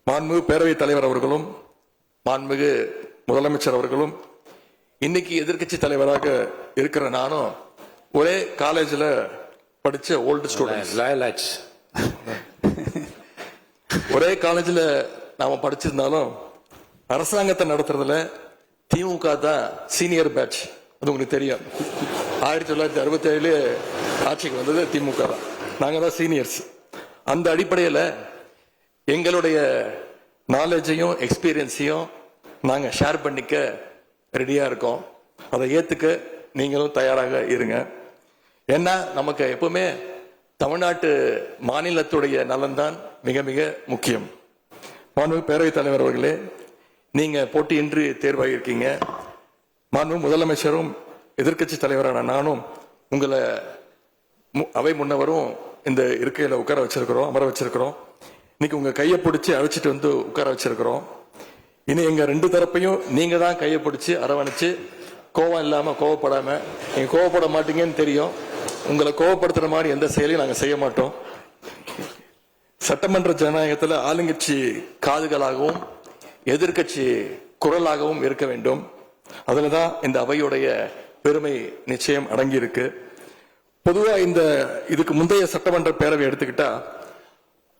மாண்புமிகு பேரவைத் தலைவர் அவர்களும் மாண்புமிகு முதலமைச்சர் அவர்களும் இன்னைக்கு எதிர்க்கட்சி தலைவராக இருக்கிற நானும் ஒரே காலேஜ்ல படிச்ச ஓல்டு ஸ்டூடெண்ட். ஒரே காலேஜ்ல நாம படிச்சிருந்தாலும் அரசாங்கத்தை நடத்துறதுல திமுக தான் சீனியர் பேட்ச். அது உங்களுக்கு தெரியும். 1967 ஆட்சிக்கு வந்தது திமுக தான். நாங்க தான் சீனியர்ஸ். அந்த அடிப்படையில் எங்களுடைய நாலேஜையும் எக்ஸ்பீரியன்ஸையும் நாங்க ஷேர் பண்ணிக்க ரெடியா இருக்கோம். அதை ஏத்துக்க நீங்களும் தயாராக இருங்க. ஏன்னா நமக்கு எப்பவுமே தமிழ்நாட்டு மாநிலத்துடைய நலன்தான் மிக மிக முக்கியம். மாண்புமிகு பேரவைத் தலைவர் அவர்களே, நீங்க போட்டியின்றி தேர்வாகியிருக்கீங்க. மாண்புமிகு முதலமைச்சரும் எதிர்க்கட்சி தலைவரான நானும் உங்களை அவை முன்னவரும் இந்த இருக்கையில உட்கார வச்சிருக்கிறோம், அமர வச்சிருக்கிறோம். இன்னைக்கு உங்க கையை பிடிச்சி அழைச்சிட்டு வந்து உட்கார வச்சிருக்கிறோம். இனி எங்க ரெண்டு தரப்பையும் நீங்க தான் கையை பிடிச்சி அரவணைச்சு கோவம் இல்லாம கோவப்படாம, நீங்க கோவப்பட மாட்டீங்கன்னு தெரியும். உங்களை கோவப்படுத்துற மாதிரி எந்த செயலையும் நாங்க செய்ய மாட்டோம். சட்டமன்ற ஜனநாயகத்தில் ஆளுங்கட்சி காதுகளாகவும் எதிர்கட்சி குரலாகவும் இருக்க வேண்டும். அதுலதான் இந்த அவையுடைய பெருமை நிச்சயம் அடங்கி இருக்கு. பொதுவா இதுக்கு முந்தைய சட்டமன்ற பேரவை எடுத்துக்கிட்டா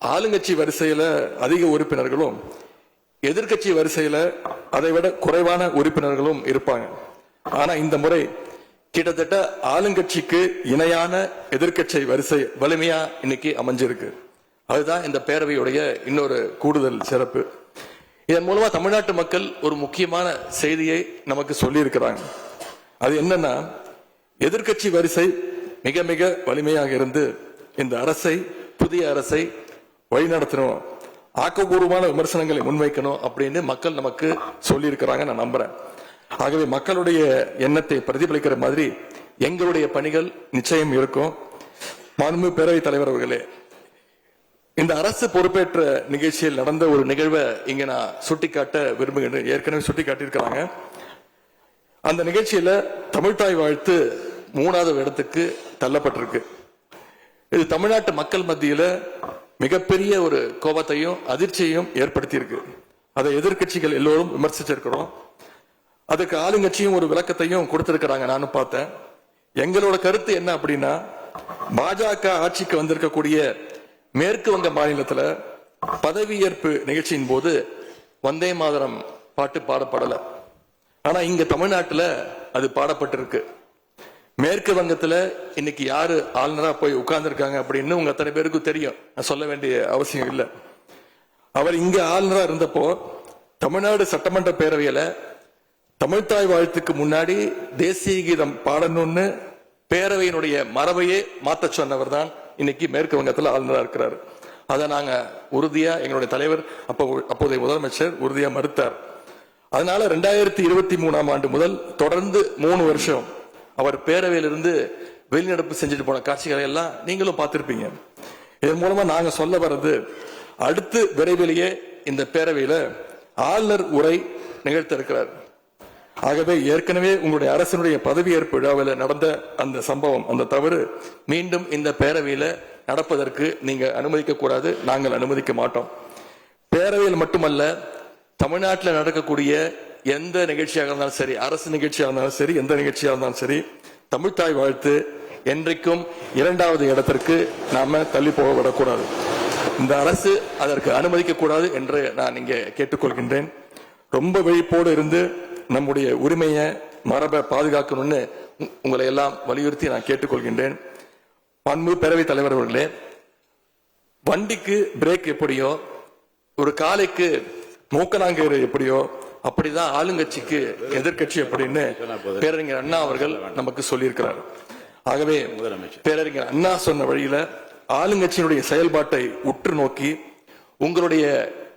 ஆளுங்கட்சி வரிசையில அதிக உறுப்பினர்களும் எதிர்கட்சி வரிசையில அதை விட குறைவான உறுப்பினர்களும் இருப்பாங்க. ஆனா இந்த முறை கிட்டத்தட்ட ஆளுங்கட்சிக்கு இணையான எதிர்கட்சி வரிசை வலிமையா இன்னைக்கு அமைஞ்சிருக்கு. அதுதான் இந்த பேரவையுடைய இன்னொரு கூடுதல் சிறப்பு. இதன் மூலமா தமிழ்நாட்டு மக்கள் ஒரு முக்கியமான செய்தியை நமக்கு சொல்லி இருக்கிறாங்க. அது என்னன்னா, எதிர்கட்சி வரிசை மிக மிக வலிமையாக இருந்து இந்த அரசை, புதிய அரசை வழிநடத்தணும், ஆக்கப்பூர்வமான விமர்சனங்களை முன்வைக்கணும் அப்படின்னு மக்கள் நமக்கு சொல்லி இருக்கிறாங்க. நான் நம்புறேன். ஆகவே மக்களுடைய எண்ணத்தை பிரதிபலிக்கிற மாதிரி எங்களுடைய பணிகள் நிச்சயம் இருக்கும். மாண்புமிகு பேரவைத் தலைவர் அவர்களே, இந்த அரசு பொறுப்பேற்ற நிகழ்ச்சியில் நடந்த ஒரு நிகழ்வை இங்க நான் சுட்டிக்காட்ட விரும்புகிறேன். ஏற்கனவே சுட்டிக்காட்டியிருக்கிறாங்க. அந்த நிகழ்ச்சியில தமிழ்தாய் வாழ்த்து 3வது இடத்துக்கு தள்ளப்பட்டிருக்கு. இது தமிழ்நாட்டு மக்கள் மத்தியில மிகப்பெரிய ஒரு கோபத்தையும் அதிர்ச்சியையும் ஏற்படுத்தி இருக்கு. அதை எதிர்கட்சிகள் எல்லோரும் விமர்சிச்சிருக்கிறோம். அதுக்கு ஆளுங்கட்சியும் ஒரு விளக்கத்தையும் கொடுத்திருக்கிறாங்க. நானும் பார்த்தேன். எங்களோட கருத்து என்ன அப்படின்னா, பாஜக ஆட்சிக்கு வந்திருக்கக்கூடிய மேற்கு வங்க மாநிலத்தில் பதவியேற்பு நிகழ்ச்சியின் போது வந்தே மாதரம் பாட்டு பாடப்படல. ஆனா இங்க தமிழ்நாட்டில் அது பாடப்பட்டிருக்கு. மேற்கு வங்கத்துல இன்னைக்கு யாரு ஆளுநரா போய் உட்கார்ந்துருக்காங்க அப்படின்னு உங்க அத்தனை பேருக்கு தெரியும். நான் சொல்ல வேண்டிய அவசியம் இல்லை. அவர் இங்க ஆளுநரா இருந்தப்போ தமிழ்நாடு சட்டமன்ற பேரவையில தமிழ்தாய் வாழ்த்துக்கு முன்னாடி தேசிய கீதம் பாடணும்னு பேரவையினுடைய மரபையே மாத்த சொன்னவர் தான் இன்னைக்கு மேற்கு வங்கத்தில் ஆளுநராக இருக்கிறார். அதை நாங்க உறுதியா, எங்களுடைய தலைவர் அப்போதைய முதலமைச்சர் உறுதியா மறுத்தார். அதனால 2023ஆம் ஆண்டு முதல் தொடர்ந்து 3 வருஷம் அவர் பேரவையிலிருந்து வெளிநடப்பு செஞ்சுட்டு போன காட்சிகளை எல்லாம் நீங்களும் பார்த்திருப்பீங்க. இதன் மூலமா நாங்க சொல்ல வர்றது, அடுத்து விரைவிலேயே இந்த பேரவையில ஆளுநர் உரை நிகழ்த்த இருக்கிறார். ஆகவே ஏற்கனவே உங்களுடைய அரசினுடைய பதவியேற்பு விழாவில் நடந்த அந்த சம்பவம், அந்த தவறு மீண்டும் இந்த பேரவையில நடப்பதற்கு நீங்க அனுமதிக்க கூடாது. நாங்கள் அனுமதிக்க மாட்டோம். பேரவையில் மட்டுமல்ல, தமிழ்நாட்டில் நடக்கக்கூடிய எந்த நிகழ்ச்சியாக இருந்தாலும் சரி, அரசு நிகழ்ச்சியாக இருந்தாலும் சரி, எந்த நிகழ்ச்சியாக இருந்தாலும் சரி, தமிழ்தாய் வாழ்த்து என்றைக்கும் 2வது இடத்திற்கு நாம தள்ளி போக விடக்கூடாது. இந்த அரசு அதற்கு அனுமதிக்க கூடாது என்று நான் இங்கே கேட்டுக்கொள்கின்றேன். ரொம்ப விழிப்போடு இருந்து நம்முடைய உரிமையை, மரபை பாதுகாக்கணும்னு உங்களை எல்லாம் வலியுறுத்தி நான் கேட்டுக்கொள்கின்றேன். மாண்புமிகு பேரவைத் தலைவர் அவர்களே, வண்டிக்கு பிரேக் எப்படியோ, ஒரு காலைக்கு மூக்கனாங்கயிறு எப்படியோ, அப்படிதான் ஆளுங்கட்சிக்கு எதிர்கட்சி அப்படின்னு பேரறிஞர் அண்ணா அவர்கள் நமக்கு சொல்லியிருக்கிறார். ஆகவே பேரறிஞர் அண்ணா சொன்ன வழியில ஆளுங்கட்சியினுடைய செயல்பாட்டை உற்று நோக்கி உங்களுடைய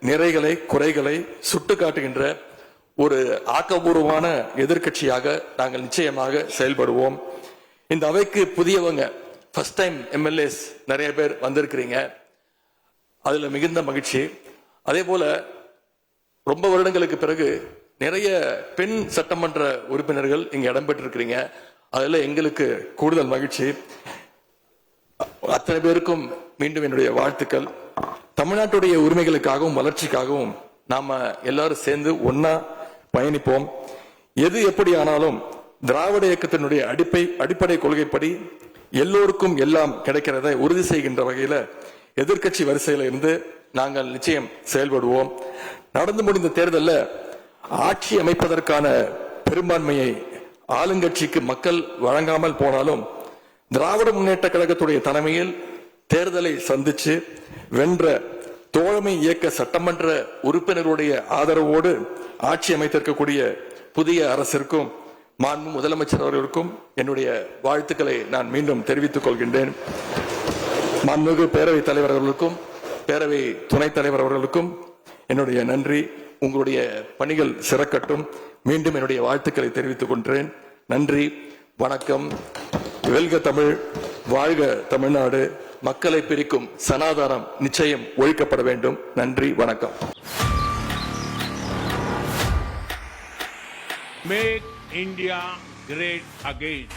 நிறைகளை, குறைகளை சுட்டு காட்டுகின்ற ஒரு ஆக்கப்பூர்வமான எதிர்கட்சியாக நாங்கள் நிச்சயமாக செயல்படுவோம். இந்த அவைக்கு புதியவங்க, ஃபர்ஸ்ட் டைம் எம்எல்ஏஸ் நிறைய பேர் வந்திருக்கிறீங்க. அதுல மிகுந்த மகிழ்ச்சி. அதே போல ரொம்ப வருடங்களுக்கு பிறகு நிறைய பெண் சட்டமன்ற உறுப்பினர்கள் இங்க இடம்பெற்றிருக்கிறீங்க. அதுல எங்களுக்கு கூடுதல் மகிழ்ச்சி. அத்தனை பேருக்கும் மீண்டும் என்னுடைய வாழ்த்துக்கள். தமிழ்நாட்டுடைய உரிமைகளுக்காகவும் வளர்ச்சிக்காகவும் நாம எல்லாரும் சேர்ந்து ஒன்னா பயணிப்போம். எது எப்படி ஆனாலும் திராவிட இயக்கத்தினுடைய அடிப்படை கொள்கைப்படி எல்லோருக்கும் எல்லாம் கிடைக்கிறதை உறுதி செய்கின்ற வகையில எதிர்க்கட்சி வரிசையில இருந்து நாங்கள் நிச்சயம் செயல்படுவோம். நடந்து முடிந்த தேர்தலில் ஆட்சி அமைப்பதற்கான பெரும்பான்மையை ஆளுங்கட்சிக்கு மக்கள் வழங்காமல் போனாலும் திராவிட முன்னேற்ற கழகத்துடைய தலைமையில் தேர்தலை சந்திச்சு வென்ற தோழமை இயக்க சட்டமன்ற உறுப்பினருடைய ஆதரவோடு ஆட்சி அமைத்திருக்கக்கூடிய புதிய அரசிற்கும் மாண்பு முதலமைச்சர் அவர்களுக்கும் என்னுடைய வாழ்த்துக்களை நான் மீண்டும் தெரிவித்துக் கொள்கின்றேன். மாண்புமிகு பேரவைத் தலைவர் அவர்களுக்கும் பேரவை துணைத் தலைவர் அவர்களுக்கும் என்னுடைய நன்றி. உங்களுடைய பணிகள் சிறக்கட்டும். மீண்டும் என்னுடைய வாழ்த்துக்களை தெரிவித்துக் கொள்கிறேன். நன்றி, வணக்கம். வெல்க தமிழ், வாழ்க தமிழ்நாடு. மக்களை பிரிக்கும் சனாதானம் நிச்சயம் ஒழிக்கப்பட வேண்டும். நன்றி, வணக்கம். Make India great again.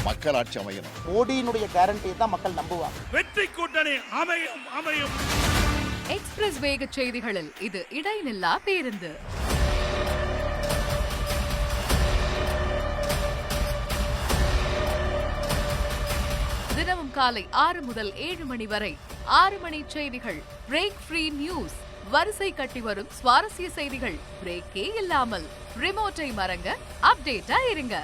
மக்களாட்சி அமையணும். மோடியினுடைய கேரண்டியை தான் மக்கள் நம்புவாங்க. வெற்றி கூட்டணி அமையும் அமையும். எக்ஸ்பிரஸ் வேக செய்திகளில் இது இடைநில்லா பேருந்து. தினமும் காலை 6 முதல் 7 மணி வரை 6 மணி செய்திகள். Break free news. வரிசை கட்டி வரும் சுவாரஸ்ய செய்திகள் பிரேக்கே இல்லாமல். ரிமோட்டை மறங்க, அப்டேட்டா இருங்க.